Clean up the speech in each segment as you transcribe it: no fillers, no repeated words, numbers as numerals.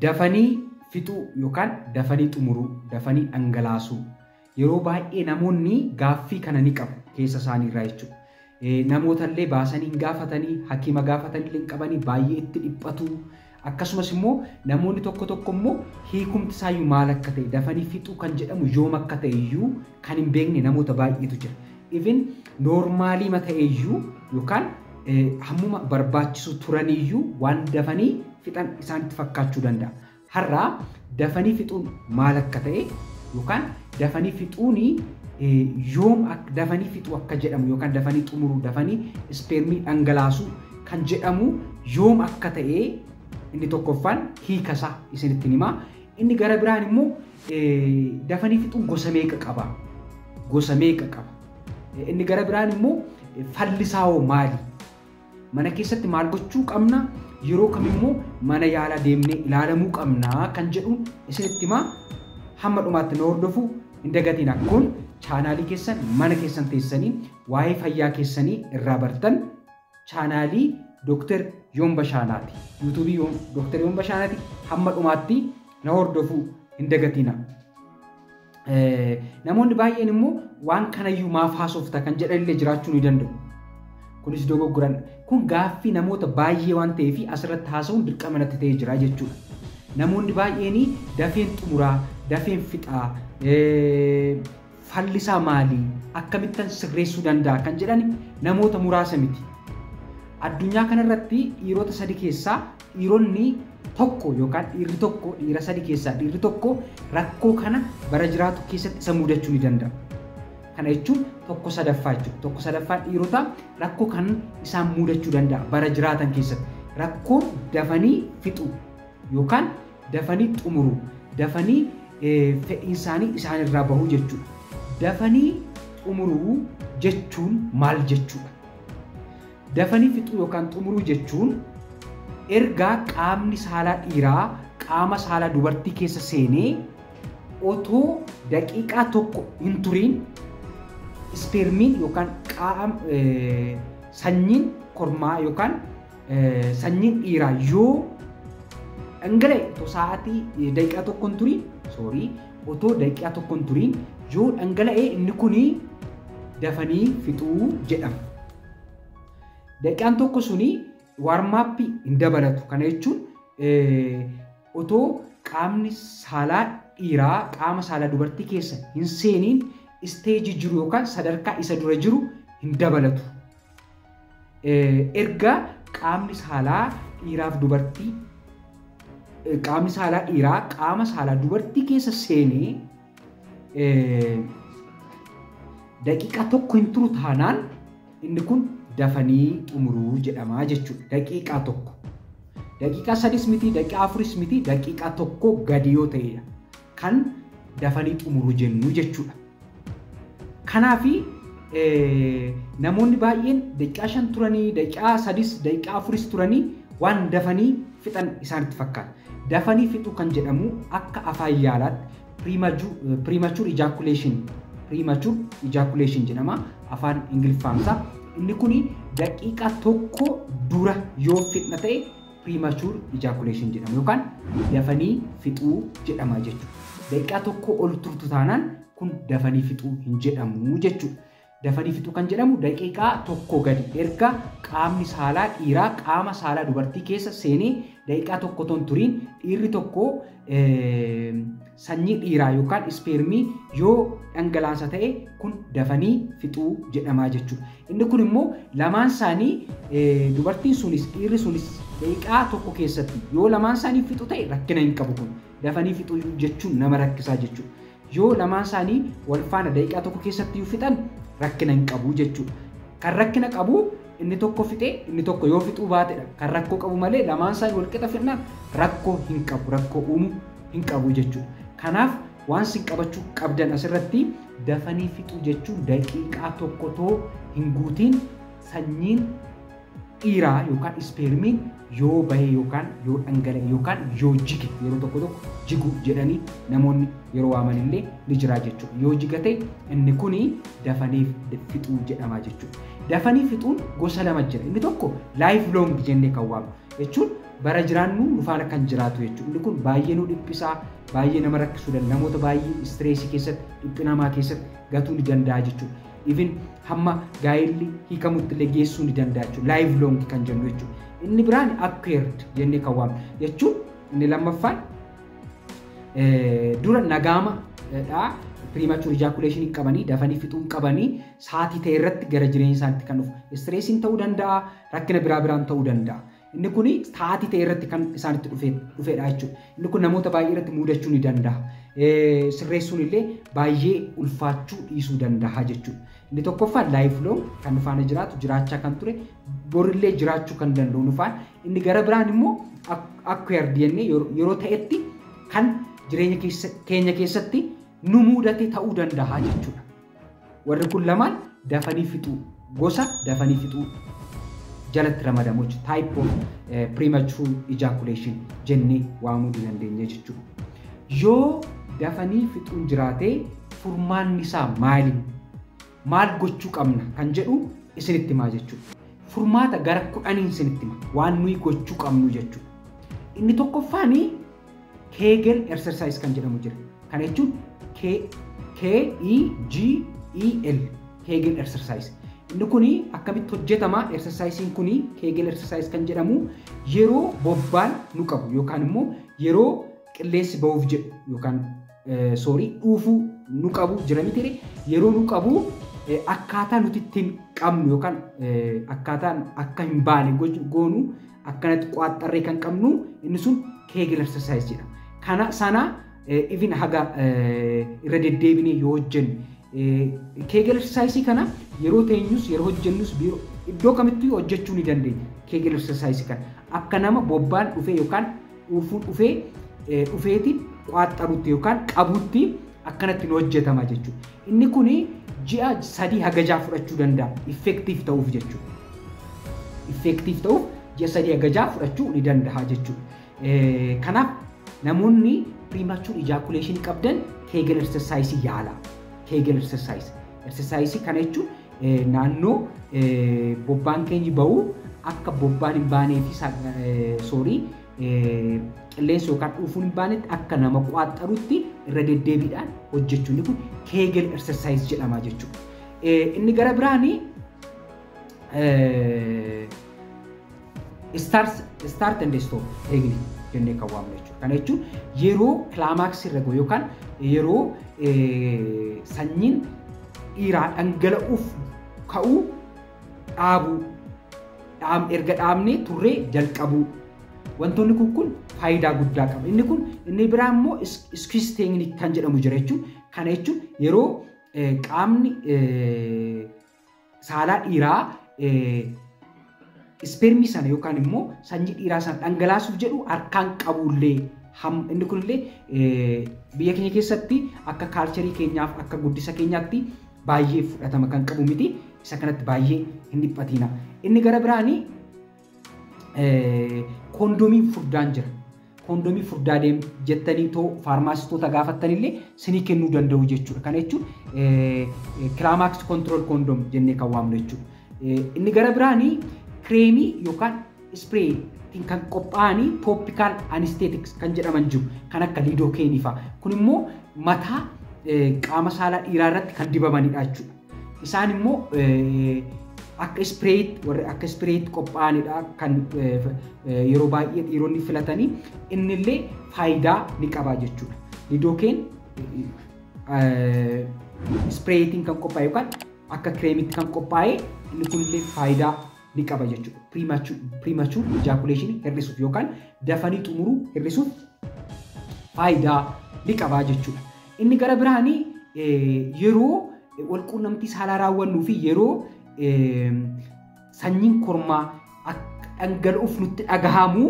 dafanii fixuu yookaan dafanii xumuruu, dafanii dhangalaasuu. Yeroo baay'ee namoonni gaaffii kana ni qabu keessa isaanii irraa jechuudha. Namoota illee baasanii gaafatanii, hakiima gaafatanii illee qabanii baay'ee itti dhiphatu. Akkasumas immoo namoonni tokko immoo hiikumti isaayyuu maal akka ta'e, dafanii fixuu kan jedhamu yoom akka ta'e iyyuu kan hin beekne namoota baay'eetu jira. Even noormaalii ta'e iyyuu yookaan hammuma barbaachisu turaniyyuu waan dafanii fixan isaanitti fakkaachuu danda'a. Har'aa dafanii fixuun maal akka ta'e yookaan dafanii fixuuni yoom dafanii fixuu akka jedhamu yookaan dafanii xumuruu, dafanii ispeermii dhangalaasuu kan jedhamu yoom akka ta'e inni tokkoffaan hiikasaa isinitti himaa. Inni gara biraan immoo dafanii fixuun gosa meeqa qaba? Gosa meeqa qaba? Inni gara biraan immoo fallisaawoo maali? Mana keessatti maal gochuu qabna? Yeroo kamimmoo mana yaalaa deemnee ilaalamuu qabna kan jedhuun isinitti himaa. Hamma dhumaatti nu hordofuu hin dagatiin. Kun chaanaalii keessan mana keessan teessanii waa'ee fayyaa keessanii irraa bartan chaanaalii Dr. Yoom Bashaanaati. YouTubii Dr. Yoom Bashaanaati. Hamma dhumaatti na hordofuu hin dagatiin. Namoonni baay'een immoo waan kanayyuu maaf haasofta kan jedhanillee jiraachuu ni danda'u. Kunis dogoggoran. Kun gaaffii namoota baay'ee waan ta'eef asirratti haasa'uun dirqama natti ta'ee jira jechuudha. Namoonni baay'een dafeen xumuraa, dafeen fixaa, fallisaa maalii, akkamittan sirreessuu danda'a kan jedhan namoota muraasa miti. Addunyaa kanarratti dhiirota sadi keessaa dhiironni tokko yookaan dhiirri tokko dhiira sadi keessaa dhiirri tokko rakkoo kana bara jiraatu keessatti isa mudachuu ni danda'a. Kana jechuun tokko sadaffaa jechuudha. Tokko sadaffaa dhiirota rakkoo kan isaan mudachuu danda'a bara jiraatan keessatti. Rakkoo dafanii fixuu yookaan dafanii xumuruu, dafanii fedhiin isaanii isaanirraa bahuu jechuudha. Dafanii xumuruu jechuun maal jechuudha? Dafanii fixuu yookaan xumuruu jechuun ergaa qaamni saalaa dhiiraa qaama saalaa dubartii keessa seenee otoo daqiiqaa tokko hin turiin ispeermiin yookaan sanyiin kormaa yookaan sanyiin dhiiraa yoo dhangala'e otoo sa'aatii daqiiqaa tokko hin turiin otoo daqiiqaa tokko hin turiin yoo dhangala'e inni kuni dafanii fixuu jedhama. Daqiiqaan tokko suni waarmaappii hin dabalatu. Kana jechuun otoo qaamni saalaa dhiiraa qaama saalaa dubartii keessa hin seeniin isteejii jiru yookaan sadarkaa isa dura jiru hin dabalatu. Erga qaamni saalaa dhiiraaf dubartii qaamni saalaa dhiiraa qaama saalaa dubartii keessa seenee daqiiqaa tokko hin turu taanaan inni kun dafanii xumuruu jedhama jechuudha. Daqiiqaa tokko. Daqiiqaa 3 miti, daqiiqaa 4 miti, daqiiqaa tokko gadi yoo ta'edha kan dafanii xumuruu jennu jechuudha. Kanaafi namoonni baay'een daqiiqaa 5 turanii, daqiiqaa 3, daqiiqaa 4 turanii waan dafanii fixan isaanitti fakkaata. Dafanii fixuu kan jedhamu akka afaan yaalaatti premature ejaculation jedhama afaan Ingiliffaansaa. Inni kuni daqiiqaa tokko dura yoo fixna ta'e premature ejaculation jedhama yookaan dafanii fixuu jedhama jechuudha. Daqiiqaa tokko ol turtu taanaan kun dafanii fixuu hin jedhamu jechuudha. Dafanii fixuu kan jedhamu daqiiqaa tokko gadi erga qaamni saalaa dhiiraa qaama saalaa dubartii keessa seenee daqiiqaa tokko ton turiin dhiirri tokko sanyii dhiiraa yookaan ispeermii yoo dhangalaasa ta'e kun dafanii fixuu jedhama jechuudha. Inni kun immoo lamaan isaanii dubartiin sunis dhiirri sunis daqiiqaa tokko keessatti yoo lamaan isaanii fixu ta'e rakkina hin qabu. Kun dafanii fixuu jechuun nama rakkisaa jechuudha. Yoo lamaan isaanii wal faana daqiiqaa tokko keessatti yoo fixan rakkina hin qabu jechuudha. Kan rakkina qabu inni tokko fixee inni tokko yoo fixuu baatedha. Kan rakkoo qabu malee lamaan isaanii wal qixa fixnaan rakkoo hin qabu, rakkoo uumuu hin qabu jechuudha. Kanaaf waan sin qabachuu qabdan asirratti dafanii fixuu jechuun daqiiqaa tokko too hin guutiin sanyiin dhiiraa yookaan ispeermiin yoo bahe yookaan yoo dhangala'e yookaan yoo jige yeroo tokko jigu jedhanii namoonni yeroo waaman illee ni jira jechuudha. Yoo jigate inni kuni dafanii fixuu jedhama jechuudha. Dafanii fixuun gosa lama jira. Inni tokko life long jennee kan waamnu jechuun bara jiraannu nufaana kan jiraatu jechuudha. Inni kun baay'ee nu dhiphisaa, baay'ee nama rakkisuu danda'a. Namoota baay'ee istireesii keessatti, dhiphina namaa keessatti gatuu ni danda'a jechuudha. Even hamma gaa'elli hiikamutti illee geessuu ni danda'a jechuudha. Live long kan jennu jechuudha. Inni biraan acquired jennee kan waamnu jechuun inni lammaffaan dura nagaama premature ejaculation qabanii dafanii fixuun qabanii saatii ta'e irratti gara jireenya isaaniitti kan dhufu. Istireesiin ta'uu danda'a, rakkina biraan ta'uu danda'a. Inni kun saatii ta'e irratti kan isaanitti dhufedha jechuudha. Inni kun namoota baay'ee irratti mudachuu ni danda'a. Sirreessuun illee baay'ee ulfaachuu dhiisuu danda'a jechuudha. Inni tokkoffaan life long kan nufaana jiraatu jiraachaa kan ture borillee jiraachuu kan danda'u nufaan. Inni gara biraan immoo acquired jennee yeroo ta'etti kan jireenya keenya keessatti nu mudate ta'uu danda'a jechuudha. Warri kun lamaan dafanii fixuu gosa dafanii fixuu jalatti ramadamu jechuudha. Type of premature ejaculation jennee waamuu dandeenya jechuudha. Yoo dafanii fixuun jiraatee furmaanni isaa maali? Maal gochuu qabna kan jedhu isinitti himaa jechuudha. Furmaata gara 10 isinitti hima waan nuyi gochuu qabnu jechuudha. Inni tokkoffaan Kegel exercise kan jedhamu jira. Kana jechuun KEGEL Kegel exercise. Inni kuni akkamitti hojjetama? Exercising kuni Kegel exercise kan jedhamu yeroo bobbaan nu qabu yookaan immoo yeroo qilleensi ba'uuf jedhu yookaan dhuufuu nu qabu jira miti yeroo nu qabu akkaataa nuti ittiin qabnu yookaan akkaataan akka hin baane goonu akkanatti qaaxxarree kan qabnu inni sun Kegel exercise jedhama. Kana sana even haga irra deddeebinee yoo hojjennu Kegel exercise kana yeroo teenyus yeroo hojjennus iddoo kamitti hojjechuu ni dandeenya. Kegel exercise kana akka nama bobbaan dhufee yookaan dhuufuun dhufeetiin qaaxxarutti yookaan qabutti akkanatti hojjetama jechuudha. Inni kuni ji'a 3 haga 6 fudhachuu danda'a effective ta'uuf jechuudha. Effective ta'uuf ji'a 3 haga 6 fudhachuu ni danda'a jechuudha. Kanaaf namoonni premature ejaculation qabdan Kegel exercise yaala. Kegel exercise kana jechuun naannoo bobbaan keenya ba'u akka bobbaan hin baanee fi qilleensi yookaan dhuufuun hin baanetti akka nama qaaxxarutti irra deddeebiidhaan hojjechuun kun Kegel exercise jedhama jechuudha. Inni gara biraanii start and stop technique jennee kan waamnu jechuudha. Kana jechuun yeroo climax irra gahu yookaan yeroo sanyiin dhiiraa dhangala'uuf ka'uu dhaabuu erga dhaabnee turree jalqabuu wantoonni kun faayidaa guddaa qaba. Inni biraa immoo squeeze technique kan jedhamu jira jechuudha. Kana jechuun yeroo qaamni saalaa dhiiraa spermii sana yookaan immoo sanyii dhiiraa sana dhangalaasuuf jedhu harkaan qabullee inni kunillee biyya keenya keessatti akka kaalcharii keenyaaf akka guddisa keenyaatti baay'ee fudhatama kan qabu miti. Isa kanatti baay'ee hin dhiphatina. Inni gara biraanii kondomii furdaan jira. Kondomii furdaa jettanii too faarmaasistoota gaafattanillee sinii kennuu danda'u jechuudha. Kana jechuun climax control condom jennee kan waamnu jechuudha. Inni gara biraanii kireemii yookaan ispreetiin kan qophaa'anii topical anesthetics kan jedhaman jiru. Kan akka liidokeenii fa'a. Kun immoo mataa qaama saalaa dhiiraa irratti kan dibamanidha jechuudha. Isaan immoo akka ispreeyitti qophaa'anidha kan yeroo baay'ee dhiironni filatanii innillee faayidaa ni qaba jechuudha. Liidokeen ispreeyitiin kan qophaa'e yookaan akka kireemitti kan qophaa'e inni kunillee faayidaa ni qaba jechuudha. Premature ejaculation hir'isuuf yookaan dafanii xumuruu hir'isuuf faayidaa ni qaba jechuudha. Inni gara biraanii yeroo walquunnamtii saalaa raawwannuu fi yeroo sanyiin kormaa dhangala'uuf nutti dhagahamu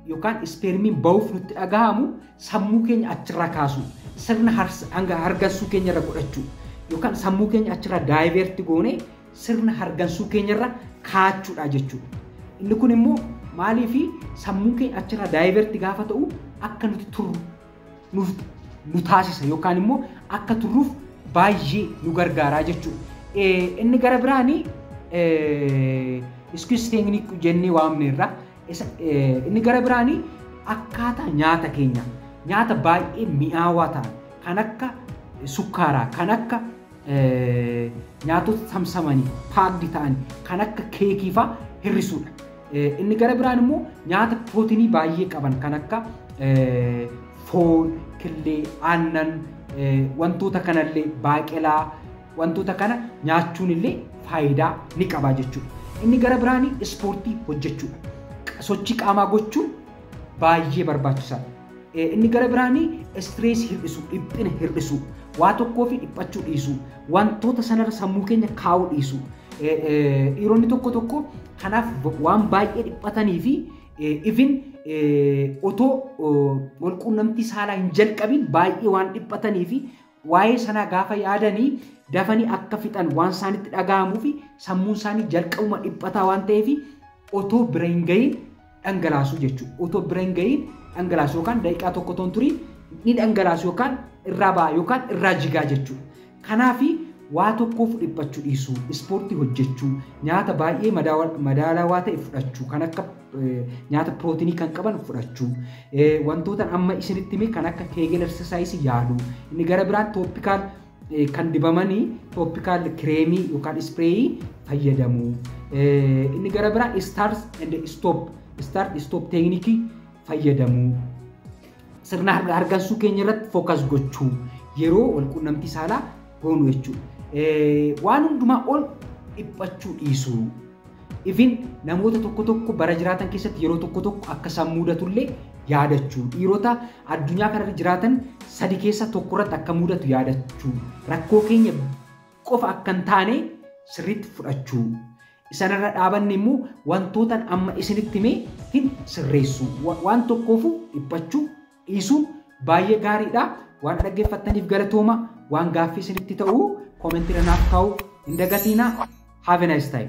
yookaan ispermiin ba'uuf nutti dhagahamu sammuu keenya achirra kaasu sirna hargansuu keenya irra godhachuu yookaan sammuu keenya achirra daayiveerti goone sirna hargansuu keenya irra kaachuudha jechuudha. Inni kun immoo maalii fi sammuu keenya achirra daayiveerti gaafa ta'u akka nuti turru nu taasisa yookaan immoo akka turruuf baay'ee nu gargaaraa jechuudha. Inni gara biraanii squeeze technique jennee waamne irra Inni gara biraanii akkaataa nyaata keenya nyaata baay'ee mi'aawaa ta'an kan akka sukkaaraa kan akka nyaatota samsamanii paakdi ta'an kan akka keekii fa'aa hir'isuudha. Inni gara biraan immoo nyaata pirootinii baay'ee qaban kan akka foon, killee, aannan wantoota kanallee baaqelaa wantoota kana nyaachuun illee faayidaa ni qaba jechuudha. Inni gara biraanii ispoortii hojjechuudha. Sochii qaamaa gochuun baay'ee barbaachisaadha. Inni gara biraanii istireesii hir'isuu, dhiphina hir'isuu, waa tokkoo fi dhiphachuu dhiisuu, wantoota sanarra sammuu keenya kaa'uu dhiisuu. Dhiironni tokko tokko kanaaf waan baay'ee dhiphatanii fi even otoo walquunnamtii saalaa hin jalqabin baay'ee waan dhiphatanii fi waa'ee sanaa gaafa yaadanii dafanii akka fixan waan isaanitti dhaga'amuu fi sammuun isaanii jalqabuma dhiphataa waan ta'eef otoo bira hin ga'iin dhangalaasuu jechuudha. Otoo bira hin ga'iin dhangalaasuu yookaan daqiiqaa tokko toon turii ni dhangalaasuu yookaan irraa ba'a yookaan irraa jigaa jechuudha. Kanaaf waa tokkoof dhiphachuu dhiisuu, ispoortii hojjechuu, nyaata baay'ee madaalawaa ta'e fudhachuu, kan akka nyaata pirootinii kan qaban fudhachuu, wantoota amma isinitti hime kan akka keegel exersaayisii yaaluu. Inni gara biraan tooppikaal kan dibamanii tooppikaal kireemii yookaan ispreeyii fayyadamuu. Inni gara biraan start stop teeknikii fayyadamuu. Sirna hargansuu keenya irratti fookas gochuu yeroo walquunnamtii saalaa goonu jechuudha. Waan hundumaa ol dhiphachuu dhiisuu. Even namoota tokko tokko bara jiraatan keessatti yeroo tokko tokko akka isaan mudatullee yaadachuu. Dhiirota addunyaa kanarra jiraatan 3 keessa tokko irratti akka mudatu yaadachuu. Rakkoo keenya qofa akka hin taane sirriitti fudhachuu. Isanirra dhaabanne immoo wantoota amma isinitti hime hin sirreessuu. Waan tokkoofu dhiphachuu dhiisuun baay'ee gaariidha. Waan dhaggeeffattaniif galatooma. Waan gaaffii isinitti ta'u koomentiidhaan naaf kaa'uu hin dagatinaa. Have a nice time.